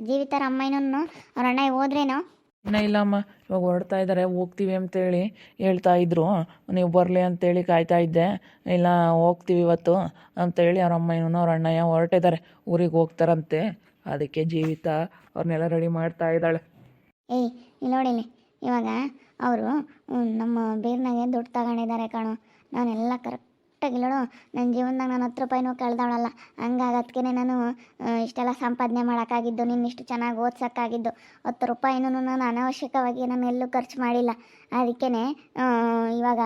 ಜೀವಿತಾರ ಅಮ್ಮನೂ ಅವ್ರ ಅಣ್ಣ ಹೋದ್ರೇನೋ. ಇನ್ನೂ ಇಲ್ಲಮ್ಮ, ಇವಾಗ ಹೊರಡ್ತಾ ಇದ್ದಾರೆ, ಹೋಗ್ತೀವಿ ಅಂತೇಳಿ ಹೇಳ್ತಾ ಇದ್ರು. ನೀವು ಬರಲಿ ಅಂತೇಳಿ ಕಾಯ್ತಾ ಇದ್ದೆ. ಇಲ್ಲ ಹೋಗ್ತೀವಿ ಇವತ್ತು ಅಂತೇಳಿ ಅವ್ರ ಅಮ್ಮನೂ ಅವ್ರ ಅಣ್ಣಯ್ಯ ಹೊರಟಿದ್ದಾರೆ, ಊರಿಗೆ ಹೋಗ್ತಾರಂತೆ. ಅದಕ್ಕೆ ಜೀವಿತ ಅವ್ರನ್ನೆಲ್ಲ ರೆಡಿ ಮಾಡ್ತಾ ಇದ್ದಾಳೆ. ಏಯ್ ಇಲ್ಲಿ ನೋಡಿಲಿ, ಇವಾಗ ಅವರು ನಮ್ಮ ಬೀರ್ನಾಗೆ ದುಡ್ಡು ತಗೊಂಡಿದ್ದಾರೆ ಕಣೋ. ನಾನೆಲ್ಲ ಕರೆಕ್ಟಾಗಿ ನೋಡು, ನನ್ನ ಜೀವನದಾಗ ನಾನು 10 ರೂಪಾಯಿನೂ ಕಳೆದವಳಲ್ಲ. ಹಂಗಾಗದ್ಕೆ ನಾನು ಇಷ್ಟೆಲ್ಲ ಸಂಪಾದನೆ ಮಾಡೋಕ್ಕಾಗಿದ್ದು, ನಿನ್ನಿಷ್ಟು ಚೆನ್ನಾಗಿ ಓದ್ಸೋಕ್ಕಾಗಿದ್ದು. 10 ರೂಪಾಯಿನೂ ನಾನು ಅನಾವಶ್ಯಕವಾಗಿ ನಾನು ಎಲ್ಲೂ ಖರ್ಚು ಮಾಡಿಲ್ಲ. ಅದಕ್ಕೇ ಇವಾಗ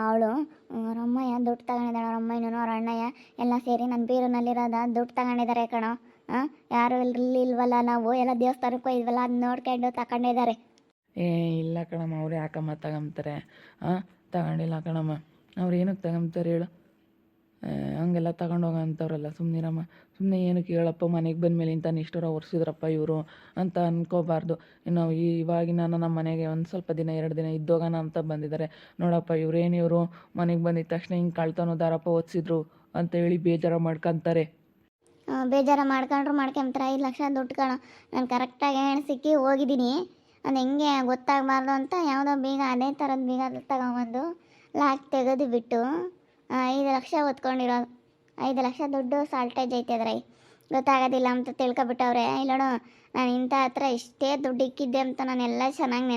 ಅವಳು ಅವ್ರ ಅಮ್ಮಯ್ಯ ದುಡ್ಡು ತಗೊಂಡಿದ್ದಾಳೆ. ಅವ್ರ ಅಮ್ಮಯ್ಯನೂ ಅವ್ರ ಅಣ್ಣಯ್ಯ ಎಲ್ಲ ಸೇರಿ ನನ್ನ ಬೀರಿನಲ್ಲಿರೋದ ದುಡ್ಡು ತಗೊಂಡಿದ್ದಾರೆ ಕಣೋ. ಯಾರು ಇಲ್ವಲ್ಲ, ನಾವು ಎಲ್ಲ ದೇವಸ್ಥಾನಕ್ಕೆ ಹೋಗಿದ್ವಲ್ಲ, ಅದು ನೋಡ್ಕೊಂಡು ತಗೊಂಡಿದ್ದಾರೆ. ಏ ಇಲ್ಲ ಕಣಮ್ಮ, ಅವ್ರು ಯಾಕಮ್ಮ ತಗೊಂತಾರೆ? ತಗೊಂಡಿಲ್ಲ ಕಣಮ್ಮ, ಅವ್ರು ಏನಕ್ಕೆ ತಗೊಂತಾರೆ ಹೇಳು? ಹಂಗೆಲ್ಲ ತಗೊಂಡೋಗ ಅಂತವ್ರಲ್ಲ, ಸುಮ್ಮನಿರಮ್ಮ. ಸುಮ್ಮನೆ ಏನಕ್ಕೆ ಹೇಳಪ್ಪ, ಮನೆಗೆ ಬಂದಮೇಲೆ ಇಂಥ ನಿಷ್ಠುರ ಒರೆಸಿದ್ರಪ್ಪ ಇವರು ಅಂತ ಅಂದ್ಕೋಬಾರ್ದು. ಇನ್ನು ಇವಾಗಿನ ನಮ್ಮ ಮನೆಗೆ ಒಂದು ಸ್ವಲ್ಪ ದಿನ 2 ದಿನ ಇದ್ದೋಗೋಣ ಅಂತ ಬಂದಿದ್ದಾರೆ. ನೋಡಪ್ಪ ಇವರು ಮನೆಗೆ ಬಂದಿದ್ದ ತಕ್ಷಣ ಹಿಂಗೆ ಕಳ್ತನೋ ದಾರಪ್ಪ ಓದಿಸಿದ್ರು ಅಂತೇಳಿ ಬೇಜಾರು ಮಾಡ್ಕೊತಾರೆ. ಬೇಜಾರು ಮಾಡ್ಕೊಂತಾರೆ. 5 ಲಕ್ಷ ದುಡ್ಡು ಕಣೋ. ನಾನು ಕರೆಕ್ಟಾಗಿ ಸಿಕ್ಕಿ ಹೋಗಿದ್ದೀನಿ. ಅದು ಹೆಂಗೆ ಗೊತ್ತಾಗಬಾರ್ದು ಅಂತ ಯಾವುದೋ ಬೀಗ, ಅದೇ ಥರದ ಬೀಗ ತಗೊಂಬಂದು ಲಾಕ್ ತೆಗೆದು ಬಿಟ್ಟು 5 ಲಕ್ಷ ಹೊತ್ಕೊಂಡಿರೋದು. 5 ಲಕ್ಷ ದುಡ್ಡು ಸಾಲ್ಟೇಜ್ ಐತೆ ಗೊತ್ತಾಗೋದಿಲ್ಲ ಅಂತ ತಿಳ್ಕೊಬಿಟ್ಟವ್ರೆ. ಇಲ್ಲೋಡು, ನಾನು ಇಂಥ ಹತ್ರ ಇಷ್ಟೇ ದುಡ್ಡು ಇಕ್ಕಿದ್ದೆ ಅಂತ ನಾನೆಲ್ಲ ಚೆನ್ನಾಗಿ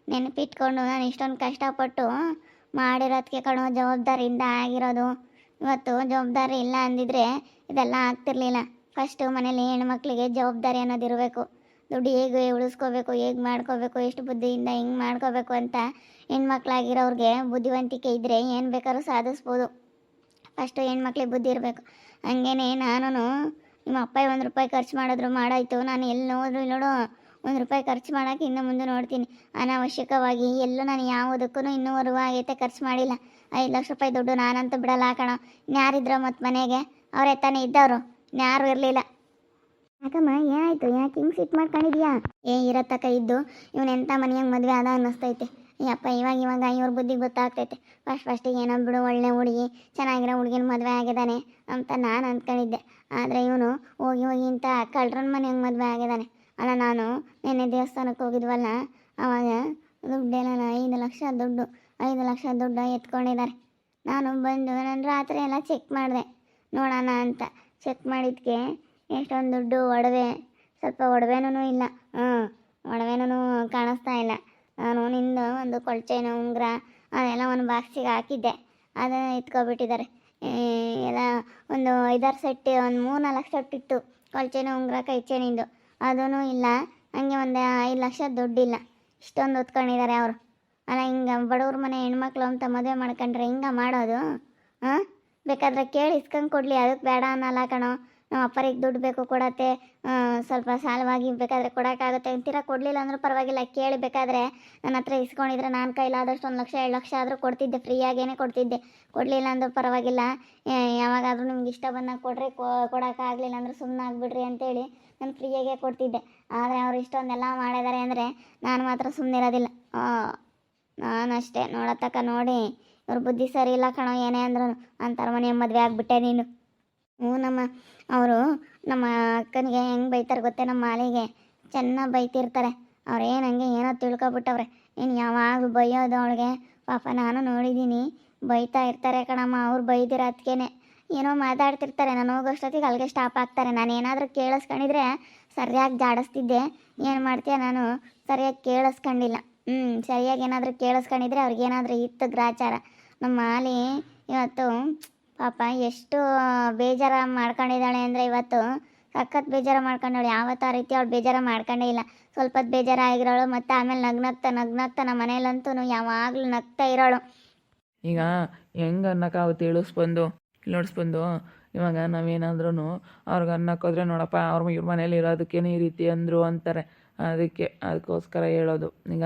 ನೆನಪಿಟ್ಕೊಂಡು ನಾನು ಇಷ್ಟೊಂದು ಕಷ್ಟಪಟ್ಟು ಮಾಡಿರೋದಕ್ಕೆ ಕಣೋ, ಜವಾಬ್ದಾರಿಯಿಂದ ಆಗಿರೋದು. ಇವತ್ತು ಜವಾಬ್ದಾರಿ ಇಲ್ಲ ಅಂದಿದ್ರೆ ಇದೆಲ್ಲ ಆಗ್ತಿರ್ಲಿಲ್ಲ. ಫಸ್ಟು ಮನೇಲಿ ಹೆಣ್ಮಕ್ಳಿಗೆ ಜವಾಬ್ದಾರಿ ಅನ್ನೋದಿರಬೇಕು. ದುಡ್ಡು ಹೇಗೆ ಉಳಿಸ್ಕೋಬೇಕು, ಹೇಗೆ ಮಾಡ್ಕೋಬೇಕು, ಎಷ್ಟು ಬುದ್ಧಿಯಿಂದ ಹೆಂಗೆ ಮಾಡ್ಕೋಬೇಕು ಅಂತ ಹೆಣ್ಮಕ್ಳಾಗಿರೋರಿಗೆ ಬುದ್ಧಿವಂತಿಕೆ ಇದ್ದರೆ ಏನು ಬೇಕಾದ್ರೂ ಸಾಧಿಸ್ಬೋದು. ಫಸ್ಟು ಹೆಣ್ಮಕ್ಳಿಗೆ ಬುದ್ಧಿ ಇರಬೇಕು. ಹಂಗೇನೆ ನಾನು ನಿಮ್ಮ ಅಪ್ಪ 1 ರೂಪಾಯಿ ಖರ್ಚು ಮಾಡಿದ್ರು ಮಾಡಾಯಿತು. ನಾನು ಎಲ್ಲಿ ನೋಡಿದ್ರು ನೋಡು 1 ರೂಪಾಯಿ ಖರ್ಚು ಮಾಡೋಕ್ಕೆ ಇನ್ನು ಮುಂದೆ ನೋಡ್ತೀನಿ. ಅನಾವಶ್ಯಕವಾಗಿ ಎಲ್ಲೂ ನಾನು ಯಾವುದಕ್ಕೂ ಇನ್ನೂವರೆಗೂ ಆಗೈತೆ ಖರ್ಚು ಮಾಡಿಲ್ಲ. 5 ಲಕ್ಷ ರೂಪಾಯಿ ದುಡ್ಡು ನಾನಂತೂ ಬಿಡಲ್ಲ ಕಣೋ. ಇನ್ಯಾರಿದ್ರು ಮತ್ತು ಮನೆಗೆ? ಅವರೇ ತಾನೇ ಇದ್ದವರು, ಇನ್ಯಾರೂ ಇರಲಿಲ್ಲ. ಯಾಕಮ್ಮ ಏನಾಯಿತು? ಯಾಕೆ ಹಿಂಗೆ ಸಿಟ್ಟು ಮಾಡ್ಕೊಂಡಿದ್ಯಾ? ಇರತ್ತಕ್ಕ ಇದ್ದು ಇವನೆಂಥ ಮನೆಯಂಗೆ ಮದುವೆ ಆದ ಅನ್ನಿಸ್ತೈತೆ. ಯಪ್ಪ ಇವಾಗ ಇವ್ರ ಬುದ್ಧಿಗೆ ಗೊತ್ತಾಗ್ತೈತೆ. ಫಸ್ಟಿಗೆ ಏನೋ ಬಿಡು, ಒಳ್ಳೆ ಹುಡುಗಿ, ಚೆನ್ನಾಗಿರೋ ಹುಡುಗಿನ ಮದುವೆ ಆಗಿದ್ದಾನೆ ಅಂತ ನಾನು ಅಂದ್ಕೊಂಡಿದ್ದೆ. ಆದರೆ ಇವನು ಹೋಗಿ ಇಂಥ ಕಳ್ರನ ಮನೆಯಂಗೆ ಮದುವೆ ಆಗಿದ್ದಾನೆ. ಅಲ್ಲ, ನಾನು ನಿನ್ನೆ ದೇವಸ್ಥಾನಕ್ಕೆ ಹೋಗಿದ್ವಲ್ಲ, ಆವಾಗ ದುಡ್ಡೆಲ್ಲ 5 ಲಕ್ಷ ದುಡ್ಡು ಎತ್ಕೊಂಡಿದ್ದಾರೆ. ನಾನು ಬಂದು ನಾನು ರಾತ್ರಿ ಎಲ್ಲ ಚೆಕ್ ಮಾಡಿದೆ ನೋಡೋಣ ಅಂತ. ಚೆಕ್ ಮಾಡಿದ್ದಕ್ಕೆ ಎಷ್ಟೊಂದು ದುಡ್ಡು, ಒಡವೆ, ಸ್ವಲ್ಪ ಒಡವೆನೂ ಇಲ್ಲ. ಒಡವೆನೂ ಕಾಣಿಸ್ತಾ ಇಲ್ಲ. ನಾನು ನಿಂದು ಒಂದು ಕೊಳ್ಚೈನ ಉಂಗುರ ಅದೆಲ್ಲ ಒಂದು ಬಾಕ್ಸಿಗೆ ಹಾಕಿದ್ದೆ, ಅದನ್ನು ಎತ್ಕೊಬಿಟ್ಟಿದ್ದಾರೆ. ಎಲ್ಲ ಒಂದು 5-6 ಸೆಟ್, ಒಂದು 3-4 ಸೆಟ್ ಇತ್ತು ಕೊಳ್ಚೈನ ಉಂಗುರ, ಕೈ ಚೈನಿಂದು, ಅದೂ ಇಲ್ಲ. ಹಂಗೆ ಒಂದು 5 ಲಕ್ಷ ದುಡ್ಡಿಲ್ಲ. ಇಷ್ಟೊಂದು ಹೊತ್ಕೊಂಡಿದ್ದಾರೆ ಅವರು. ಅಲ್ಲ, ಹಿಂಗೆ ಬಡವ್ರ ಮನೆ ಹೆಣ್ಮಕ್ಳು ಅಂತ ಮದುವೆ ಮಾಡ್ಕೊಂಡ್ರೆ ಹಿಂಗೆ ಮಾಡೋದು? ಬೇಕಾದ್ರೆ ಕೇಳಿ ಇಸ್ಕೊಂಡು ಕೊಡಲಿ, ಅದಕ್ಕೆ ಬೇಡ ಅನ್ನಲ್ಲ ಕಣೋ. ನಮ್ಮ ಅಪ್ಪರಿಗೆ ದುಡ್ಡು ಬೇಕು ಕೊಡತ್ತೆ, ಸ್ವಲ್ಪ ಸಾಲವಾಗಿ ಬೇಕಾದರೆ ಕೊಡೋಕ್ಕಾಗುತ್ತೆ ಅಂತೀರ. ಕೊಡಲಿಲ್ಲ ಅಂದರೂ ಪರವಾಗಿಲ್ಲ, ಕೇಳಿ ಬೇಕಾದರೆ ನನ್ನ ಹತ್ರ ಇಸ್ಕೊಂಡಿದ್ರೆ ನಾನು ಕೈಲಾದಷ್ಟು 1 ಲಕ್ಷ 2 ಲಕ್ಷ ಆದರೂ ಕೊಡ್ತಿದ್ದೆ, ಫ್ರೀಯಾಗೇ ಕೊಡ್ತಿದ್ದೆ. ಕೊಡಲಿಲ್ಲ ಅಂದರೂ ಪರವಾಗಿಲ್ಲ, ಯಾವಾಗಾದರೂ ನಿಮ್ಗೆ ಇಷ್ಟ ಬಂದಾಗ ಕೊಡ್ರಿ, ಕೊಡೋಕ್ಕಾಗಲಿಲ್ಲ ಅಂದ್ರೆ ಸುಮ್ಮನೆ ಆಗಿಬಿಡ್ರಿ ಅಂತೇಳಿ ನಾನು ಫ್ರೀಯಾಗೇ ಕೊಡ್ತಿದ್ದೆ. ಆದರೆ ಅವ್ರು ಇಷ್ಟೊಂದೆಲ್ಲ ಮಾಡಿದ್ದಾರೆ ಅಂದರೆ ನಾನು ಮಾತ್ರ ಸುಮ್ಮನಿರೋದಿಲ್ಲ. ನಾನು ಅಷ್ಟೇ ನೋಡತಕ್ಕ ನೋಡಿ, ಇವ್ರ ಬುದ್ಧಿ ಸರಿ ಇಲ್ಲ ಕಣೋ. ಏನೇ ಅಂದ್ರೂ ಅಂತರ ಮನೆ ಮದುವೆ ಆಗಿಬಿಟ್ಟೆ ನೀನು. ಅವರು ನಮ್ಮ ಅಕ್ಕನಿಗೆ ಹೆಂಗೆ ಬೈತಾರೆ ಗೊತ್ತೇ? ನಮ್ಮ ಮಾಲಿಗೆ ಚೆನ್ನಾಗಿ ಬೈತಿರ್ತಾರೆ. ಅವ್ರೇನು ಹಂಗೆ ಏನೋ ತಿಳ್ಕೊಬಿಟ್ಟವ್ರೆ. ಇನ್ನು ಯಾವಾಗ ಬೈಯೋದು ಅವಳಿಗೆ? ಪಾಪ ನಾನು ನೋಡಿದ್ದೀನಿ, ಬೈತಾ ಇರ್ತಾರೆ ಕಣಮ್ಮ. ಅವ್ರು ಬೈದಿರೋದಕ್ಕೇ ಏನೋ ಮಾತಾಡ್ತಿರ್ತಾರೆ. ನಾನು ಹೋಗೋಷ್ಟೊತ್ತಿಗೆ ಅಲ್ಲಿಗೆ ಸ್ಟಾಪ್ ಆಗ್ತಾರೆ. ನಾನು ಏನಾದರೂ ಕೇಳಿಸ್ಕೊಂಡಿದ್ರೆ ಸರಿಯಾಗಿ ಜಾಡಿಸ್ತಿದ್ದೆ. ಏನು ಮಾಡ್ತೀಯ, ನಾನು ಸರಿಯಾಗಿ ಕೇಳಿಸ್ಕೊಂಡಿಲ್ಲ. ಸರಿಯಾಗಿ ಏನಾದರೂ ಕೇಳಿಸ್ಕೊಂಡಿದ್ರೆ ಅವ್ರಿಗೇನಾದರೂ ಇತ್ತು ಗ್ರಾಚಾರ. ನಮ್ಮ ಮಾಲಿ ಇವತ್ತು ಪಾಪ ಎಷ್ಟು ಬೇಜಾರು ಮಾಡ್ಕೊಂಡಿದ್ದಾಳೆ ಅಂದರೆ, ಇವತ್ತು ಸಖತ್ ಬೇಜಾರು ಮಾಡ್ಕೊಂಡವಳು. ಯಾವತ್ತೂ ಆ ರೀತಿ ಅವಳು ಬೇಜಾರು ಮಾಡ್ಕೊಂಡೇ ಇಲ್ಲ. ಸ್ವಲ್ಪ ಹೊತ್ತು ಬೇಜಾರಾಗಿರೋಳು, ಮತ್ತು ಆಮೇಲೆ ನಗ್ನಗ್ತಾ ನಮ್ಮ ಮನೇಲಂತೂ ಯಾವಾಗಲೂ ನಗ್ತಾ ಇರೋಳು. ಈಗ ಹೆಂಗೆ ಅನ್ನಕ್ಕಾಗುತ್ತೆ ಇಳಿಸ್ಬಂದು ನೋಡಿಸ್ಬಂದು? ಇವಾಗ ನಾವೇನಾದ್ರೂ ಅವ್ರಿಗೆ ಅನ್ನಕ್ಕೋದ್ರೆ ನೋಡಪ್ಪ ಇವ್ರ ಮನೇಲಿ ಇರೋದಕ್ಕೇನೆ ಈ ರೀತಿ ಅಂದರು ಅಂತಾರೆ. ಅದಕ್ಕೋಸ್ಕರ ಹೇಳೋದು. ಈಗ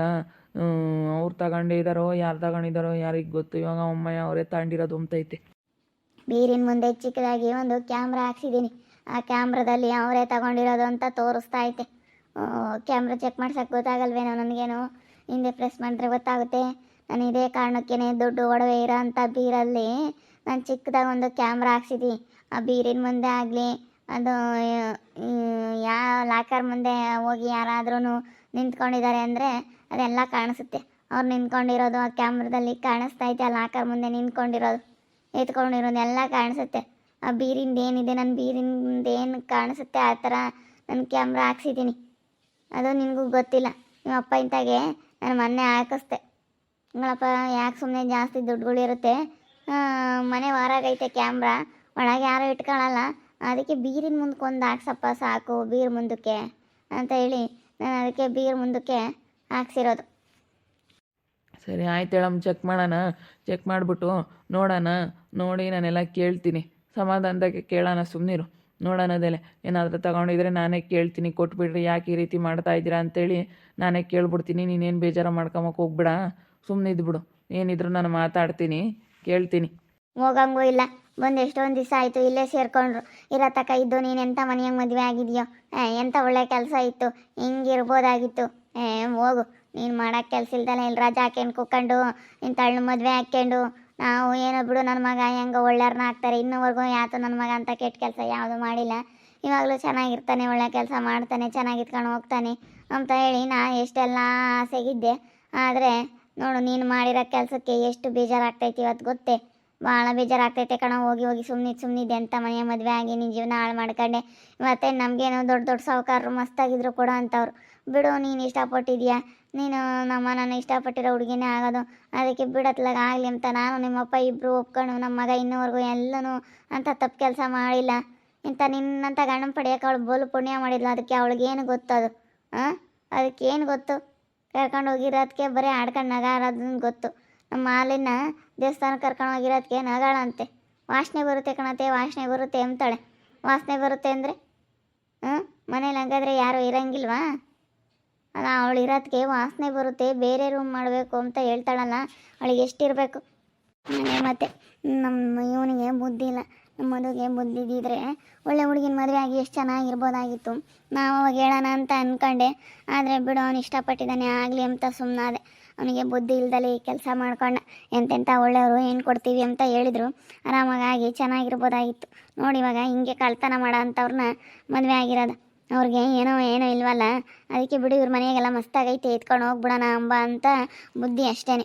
ಅವ್ರು ತಗೊಂಡಿದ್ದಾರೋ ಯಾರು ತಗೊಂಡಿದ್ದಾರೋ ಯಾರಿಗೆ ಗೊತ್ತು. ಇವಾಗ ಅಮ್ಮಯ್ಯ ಅವರೇ ತಗೊಂಡಿರೋದು ಅಂತೈತೆ. ಬೀರಿನ ಮುಂದೆ ಚಿಕ್ಕದಾಗಿ ಒಂದು ಕ್ಯಾಮ್ರಾ ಹಾಕ್ಸಿದ್ದೀನಿ. ಆ ಕ್ಯಾಮ್ರಾದಲ್ಲಿ ಅವರೇ ತಗೊಂಡಿರೋದು ಅಂತ ತೋರಿಸ್ತಾ ಐತೆ. ಕ್ಯಾಮ್ರಾ ಚೆಕ್ ಮಾಡ್ಸೋಕ್ಕೆ ಗೊತ್ತಾಗಲ್ವೇನೋ ನನಗೇನು? ಹಿಂದೆ ಪ್ರೆಸ್ ಮಾಡಿದ್ರೆ ಗೊತ್ತಾಗುತ್ತೆ. ನಾನು ಇದೇ ಕಾರಣಕ್ಕೇ ದುಡ್ಡು ಒಡವೆ ಇರೋ ಅಂಥ ಬೀರಲ್ಲಿ ನಾನು ಚಿಕ್ಕದಾಗಿ ಒಂದು ಕ್ಯಾಮ್ರಾ ಹಾಕ್ಸಿದ್ದೀನಿ. ಆ ಬೀರಿನ ಮುಂದೆ ಆಗಲಿ, ಅದು ಲಾಕರ್ ಮುಂದೆ ಹೋಗಿ ಯಾರಾದ್ರೂ ನಿಂತ್ಕೊಂಡಿದ್ದಾರೆ ಅಂದರೆ ಅದೆಲ್ಲ ಕಾಣಿಸುತ್ತೆ. ಅವ್ರು ನಿಂತ್ಕೊಂಡಿರೋದು ಆ ಕ್ಯಾಮ್ರಾದಲ್ಲಿ ಕಾಣಿಸ್ತಾ ಐತೆ, ಆ ಲಾಕರ್ ಮುಂದೆ ನಿಂತ್ಕೊಂಡಿರೋದು ಎತ್ಕೊಂಡಿರೋದು ಎಲ್ಲ ಕಾಣಿಸುತ್ತೆ. ಆ ಬೀರಿಂದ ಏನಿದೆ, ನನ್ನ ಬೀರಿಂದ ಏನು ಕಾಣಿಸುತ್ತೆ ಆ ಥರ ನನ್ನ ಕ್ಯಾಮ್ರಾ ಹಾಕ್ಸಿದ್ದೀನಿ. ಅದು ನಿನಗೂ ಗೊತ್ತಿಲ್ಲ. ನಿಮ್ಮ ಅಪ್ಪ ಇಂತಾಗೆ ನಾನು ಮೊನ್ನೆ ಹಾಕಿಸ್ದೆ. ನಿങ്ങളಪ್ಪ ಯಾಕೆ ಸುಮ್ಮನೆ ಜಾಸ್ತಿ ದುಡ್ಡುಗಳಿರುತ್ತೆ, ಮನೆ ಹೊರಗೈತೆ ಕ್ಯಾಮ್ರಾ, ಒಳಗೆ ಯಾರೂ ಇಟ್ಕೊಳ್ಳಲ್ಲ, ಅದಕ್ಕೆ ಬೀರಿನ ಮುಂದಕ್ಕೊಂದು ಹಾಕ್ಸಪ್ಪ ಸಾಕು ಬೀರ್ ಮುಂದಕ್ಕೆ ಅಂತ ಹೇಳಿ ನಾನು ಅದಕ್ಕೆ ಬೀರ್ ಮುಂದಕ್ಕೆ ಹಾಕ್ಸಿರೋದು. ಸರಿ ಆಯ್ತು ಹೇಳಮ್ಮ, ಚೆಕ್ ಮಾಡೋಣ. ಚೆಕ್ ಮಾಡಿಬಿಟ್ಟು ನೋಡೋಣ. ನೋಡಿ ನಾನೆಲ್ಲ ಕೇಳ್ತೀನಿ, ಸಮಾಧಾನದಾಗೆ ಕೇಳೋಣ. ಸುಮ್ಮನಿರು, ನೋಡೋಣ. ಅದೆಲ್ಲ ಏನಾದರೂ ತಗೊಂಡಿದ್ರೆ ನಾನೇ ಕೇಳ್ತೀನಿ, ಕೊಟ್ಬಿಡ್ರಿ ಯಾಕೆ ಈ ರೀತಿ ಮಾಡ್ತಾ ಇದ್ದೀರಾ ಅಂತೇಳಿ ನಾನೇ ಕೇಳ್ಬಿಡ್ತೀನಿ. ನೀನೇನು ಬೇಜಾರು ಮಾಡ್ಕೊಂಬಕ್ಕೆ ಹೋಗ್ಬಿಡ, ಸುಮ್ಮನೆ ಇದ್ಬಿಡು. ಏನಿದ್ರು ನಾನು ಮಾತಾಡ್ತೀನಿ, ಕೇಳ್ತೀನಿ. ಹೋಗಂಗೂ ಇಲ್ಲ, ಬಂದು ಎಷ್ಟೊಂದು ದಿವಸ ಆಯಿತು, ಇಲ್ಲೇ ಸೇರಿಕೊಂಡ್ರು. ಇರೋ ತಕ ಇದ್ದು ನೀನು ಎಂಥ ಮನೆಯಾಗ ಮದುವೆ ಆಗಿದೆಯೋ, ಎಂಥ ಒಳ್ಳೆ ಕೆಲಸ ಇತ್ತು, ಹಿಂಗಿರ್ಬೋದಾಗಿತ್ತು. ಹೋಗು, ನೀನು ಮಾಡೋಕ್ಕೆ ಕೆಲಸ ಇಲ್ದಲ್ಲ ಇಲ್ಲಿ ರಜಾ ಹಾಕ್ಯಂಡು ಕುಕ್ಕೊಂಡು ನಿನ್ನ ತಳ್ಳು ಮದುವೆ ಹಾಕ್ಕೊಂಡು ನಾವು ಏನೋ ಬಿಡು ನನ್ನ ಮಗ ಹೆಂಗೆ ಒಳ್ಳೆಯವ್ರನ್ನ ಹಾಕ್ತಾರೆ, ಇನ್ನೂವರೆಗೂ ಯಾತು ನನ್ನ ಮಗ ಅಂತ ಕೆಟ್ಟ ಕೆಲಸ ಯಾವುದೂ ಮಾಡಿಲ್ಲ, ಇವಾಗಲೂ ಚೆನ್ನಾಗಿರ್ತಾನೆ, ಒಳ್ಳೆ ಕೆಲಸ ಮಾಡ್ತಾನೆ, ಚೆನ್ನಾಗಿತ್ಕೊಂಡು ಹೋಗ್ತಾನೆ ಅಂತ ಹೇಳಿ ನಾನು ಎಷ್ಟೆಲ್ಲ ಆಸೆಗಿದ್ದೆ. ಆದರೆ ನೋಡು ನೀನು ಮಾಡಿರೋ ಕೆಲಸಕ್ಕೆ ಎಷ್ಟು ಬೇಜಾರಾಗ್ತೈತಿ ಇವತ್ತು ಗೊತ್ತೇ, ಭಾಳ ಬೇಜಾರಾಗ್ತೈತೆ ಕಣ. ಹೋಗಿ ಹೋಗಿ ಸುಮ್ಮನಿದ್ದೆ ಅಂತ ಮನೆಯ ಮದುವೆ ಆಗಿ ನಿನ್ನ ಜೀವನ ಹಾಳು ಮಾಡ್ಕೊಂಡೆ. ಇವತ್ತೇ ನಮಗೇನೋ ದೊಡ್ಡ ದೊಡ್ಡ ಸಾಹುಕಾರರು ಮಸ್ತಾಗಿದ್ರು ಕೊಡೋ ಅಂಥವ್ರು. ಬಿಡು, ನೀನು ಇಷ್ಟಪಟ್ಟಿದ್ಯಾ, ನೀನು ನನ್ನ ಇಷ್ಟಪಟ್ಟಿರೋ ಹುಡುಗಿನೇ ಆಗೋದು, ಅದಕ್ಕೆ ಬಿಡತ್ಲಾಗ ಆಗಲಿ ಅಂತ ನಾನು ನಿಮ್ಮಪ್ಪ ಇಬ್ಬರು ಒಪ್ಕೊಂಡು ನಮ್ಮ ಮಗ ಇನ್ನೂವರೆಗೂ ಎಲ್ಲನೂ ಅಂತ ತಪ್ಪು ಕೆಲಸ ಮಾಡಿಲ್ಲ. ಇಂಥ ನಿನ್ನಂಥ ಗಂಡನ ಪಡೆಯೋಕೆ ಅವಳು ಬೋಲು ಪುಣ್ಯ ಮಾಡಿದ್ಲು. ಅದಕ್ಕೆ ಅವಳಿಗೇನು ಗೊತ್ತದು? ಅದಕ್ಕೇನು ಗೊತ್ತು? ಕರ್ಕೊಂಡು ಹೋಗಿರೋದಕ್ಕೆ ಬರೀ ಆಡ್ಕೊಂಡು ನಗಾರೋದನ್ನು ಗೊತ್ತು. ನಮ್ಮ ಮಾಲಿನ ದೇವಸ್ಥಾನಕ್ಕೆ ಕರ್ಕೊಂಡು ಹೋಗಿರೋದಕ್ಕೆ ನಗಾಳಂತೆ. ವಾಸನೆ ಬರುತ್ತೆ ಕಣತೆ, ವಾಸನೆ ಬರುತ್ತೆ ಅಂತಾಳೆ. ವಾಸನೆ ಬರುತ್ತೆ ಅಂದರೆ ಮನೇಲಿ ಹಂಗಾದ್ರೆ ಯಾರು ಇರೋಂಗಿಲ್ವಾ? ಅಲ್ಲ, ಅವಳು ಇರೋದಕ್ಕೆ ವಾಸನೆ ಬರುತ್ತೆ, ಬೇರೆ ರೂಮ್ ಮಾಡಬೇಕು ಅಂತ ಹೇಳ್ತಾಳಲ್ಲ, ಅವಳಿಗೆ ಎಷ್ಟಿರಬೇಕು ಮನೆ. ಮತ್ತು ನಮ್ಮ ಇವನಿಗೆ ಬುದ್ಧಿ ಇಲ್ಲ, ನಮ್ಮ ಮದುವೆಗೆ ಬುದ್ಧಿ ಇದ್ದಿದ್ರೆ ಒಳ್ಳೆ ಹುಡುಗಿನ ಮದುವೆ ಆಗಿ ಎಷ್ಟು ಚೆನ್ನಾಗಿರ್ಬೋದಾಗಿತ್ತು. ನಾವು ಅವಾಗ ಹೇಳೋಣ ಅಂತ ಅಂದ್ಕೊಂಡೆ, ಆದರೆ ಬಿಡು, ಅವನು ಇಷ್ಟಪಟ್ಟಿದ್ದಾನೆ ಆಗಲಿ ಅಂತ ಸುಮ್ಮನಾದೆ. ಅವನಿಗೆ ಬುದ್ಧಿ ಇಲ್ದಲೆ ಈ ಕೆಲಸ ಮಾಡ್ಕೊಂಡ. ಎಂತೆಂಥ ಒಳ್ಳೆಯವರು ಏನು ಕೊಡ್ತೀವಿ ಅಂತ ಹೇಳಿದರು, ಆರಾಮಾಗಿ ಚೆನ್ನಾಗಿರ್ಬೋದಾಗಿತ್ತು. ನೋಡಿ ಇವಾಗ ಹಿಂಗೆ ಕಳ್ತನ ಮಾಡೋ ಅಂಥವ್ರನ್ನ ಮದುವೆ ಆಗಿರೋದು. ಅವ್ರಿಗೆ ಏನೋ ಇಲ್ವಲ್ಲ, ಅದಕ್ಕೆ ಬಿಡು ಇವ್ರ ಮನೆಯಾಗೆಲ್ಲ ಮಸ್ತಾಗೈತೆ ಎತ್ಕೊಂಡು ಹೋಗ್ಬಿಡೋಣ ಅಂಬ ಅಂತ ಬುದ್ಧಿ ಅಷ್ಟೇ.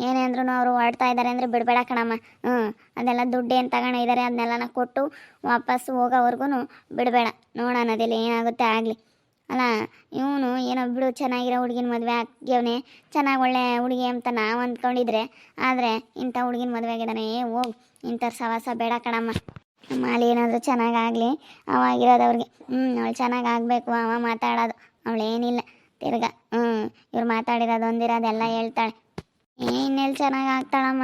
ಏನೇ ಅಂದ್ರೂ ಅವರು ಹೊರಡ್ತಾ ಇದ್ದಾರೆ ಅಂದರೆ ಬಿಡಬೇಡ ಕಣಮ್ಮ. ಅದೆಲ್ಲ ದುಡ್ಡು ಏನು ತಗೊಂಡಿದ್ದಾರೆ ಅದನ್ನೆಲ್ಲ ಕೊಟ್ಟು ವಾಪಸ್ಸು ಹೋಗೋವರೆಗೂ ಬಿಡಬೇಡ. ನೋಡೋಣ ಅದೆಲ್ಲ ಏನಾಗುತ್ತೆ ಆಗಲಿ. ಅಲ್ಲ, ಇವನು ಏನೋ ಬಿಡು ಚೆನ್ನಾಗಿರೋ ಹುಡುಗಿನ ಮದುವೆ ಆಗ್ಯವನೇ, ಚೆನ್ನಾಗಿ ಒಳ್ಳೆ ಹುಡುಗಿ ಅಂತ ನಾವು ಅಂದ್ಕೊಂಡಿದ್ರೆ, ಆದರೆ ಇಂಥ ಹುಡುಗಿನ ಮದುವೆ ಆಗಿದ್ದಾನೆ, ಹೋಗು, ಇಂಥವ್ರ ಸವಾಸ ಬೇಡ ಕಣಮ್ಮ. ನಮ್ಮ ಮಾಲಿ ಏನಾದರೂ ಚೆನ್ನಾಗಾಗಲಿ, ಅವಾಗಿರೋದು ಅವ್ರಿಗೆ. ಅವಳು ಚೆನ್ನಾಗಿ ಆಗಬೇಕು, ಅವ ಮಾತಾಡೋದು, ಅವಳೇನಿಲ್ಲ ತಿರ್ಗ ಇವ್ರು ಮಾತಾಡಿರೋದು ಒಂದಿರೋದೆಲ್ಲ ಹೇಳ್ತಾಳೆ. ಇನ್ನೆಲ್ಲಿ ಚೆನ್ನಾಗಿ ಆಗ್ತಾಳಮ್ಮ,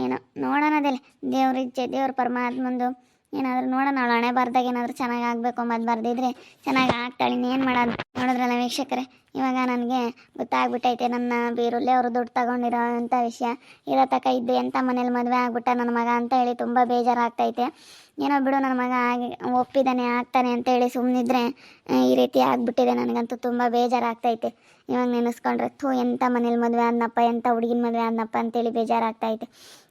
ಏನೋ ನೋಡೋಣ ಅದೆಲ್ಲ ದೇವ್ರ ಇಚ್ಛೆ, ದೇವ್ರ ಪರಮಾತ್ಮಂದು ಏನಾದರೂ ನೋಡೋಣ. ಅವಳು ಹಣೆ ಬರ್ದಾಗ ಏನಾದರೂ ಚೆನ್ನಾಗಿ ಆಗಬೇಕು ಅಂಬದು ಬರ್ದಿದ್ರೆ ಚೆನ್ನಾಗಿ ಆಗ್ತಾಳೆ. ಇನ್ನೇನು ಮಾಡೋದು? ನೋಡಿದ್ರಲ್ಲ ವೀಕ್ಷಕರೇ, ಇವಾಗ ನನಗೆ ಗೊತ್ತಾಗ್ಬಿಟ್ಟೈತೆ ನನ್ನ ಬೀರುಲ್ಲೇ ಅವರು ದುಡ್ಡು ತಗೊಂಡಿರೋ ಅಂಥ ವಿಷಯ. ಇರೋ ತಕ ಇದ್ದು ಎಂಥ ಮನೇಲಿ ಮದುವೆ ಆಗ್ಬಿಟ್ಟ ನನ್ನ ಮಗ ಅಂತ ಹೇಳಿ ತುಂಬ ಬೇಜಾರಾಗ್ತೈತೆ. ಏನೋ ಬಿಡು, ನನ್ನ ಮಗ ಒಪ್ಪಿದ್ದಾನೆ ಆಗ್ತಾನೆ ಅಂತೇಳಿ ಸುಮ್ಮನಿದ್ರೆ ಈ ರೀತಿ ಆಗಿಬಿಟ್ಟಿದೆ. ನನಗಂತೂ ತುಂಬ ಬೇಜಾರಾಗ್ತೈತೆ ಇವಾಗ ನೆನೆಸ್ಕೊಂಡ್ರೆ. ಎಂಥ ಮನೇಲಿ ಮದುವೆ ಆದ್ನಪ್ಪ, ಎಂಥ ಹುಡುಗಿನ ಮದುವೆ ಆದ್ನಪ್ಪ ಅಂತೇಳಿ ಬೇಜಾರಾಗ್ತೈತೆ.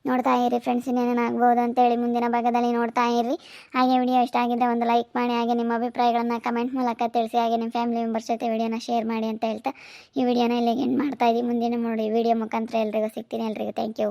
ನೋಡ್ತಾ ಇರಿ ಫ್ರೆಂಡ್ಸ್, ಇನ್ನೇನೇನಾಗ್ಬೋದು ಅಂತೇಳಿ ಮುಂದಿನ ಭಾಗದಲ್ಲಿ ನೋಡ್ತಾ ಇರಿ. ಹಾಗೆ ವಿಡಿಯೋ ಇಷ್ಟ ಆಗಿದ್ದರೆ ಒಂದು ಲೈಕ್ ಮಾಡಿ, ಹಾಗೆ ನಿಮ್ಮ ಅಭಿಪ್ರಾಯಗಳನ್ನು ಕಮೆಂಟ್ ಮೂಲಕ ತಿಳಿಸಿ, ಹಾಗೆ ನಿಮ್ಮ ಫ್ಯಾಮಿಲಿ ಮೆಂಬರ್ಸ್ ಜೊತೆ ವಿಡಿಯೋನ ಶೇರ್ ಮಾಡಿ ಅಂತ ಹೇಳ್ತಾ ಈ ವಿಡಿಯೋನ ಇಲ್ಲಿಗೆ ಎಂಡ್ ಮಾಡ್ತಾ ಇದ್ದೀವಿ. ಮುಂದಿನ ನೋಡಿ ವಿಡಿಯೋ ಮುಖಾಂತರ ಎಲ್ರಿಗೂ ಸಿಗ್ತೀನಿ. ಎಲ್ರಿಗೂ ಥ್ಯಾಂಕ್ ಯು.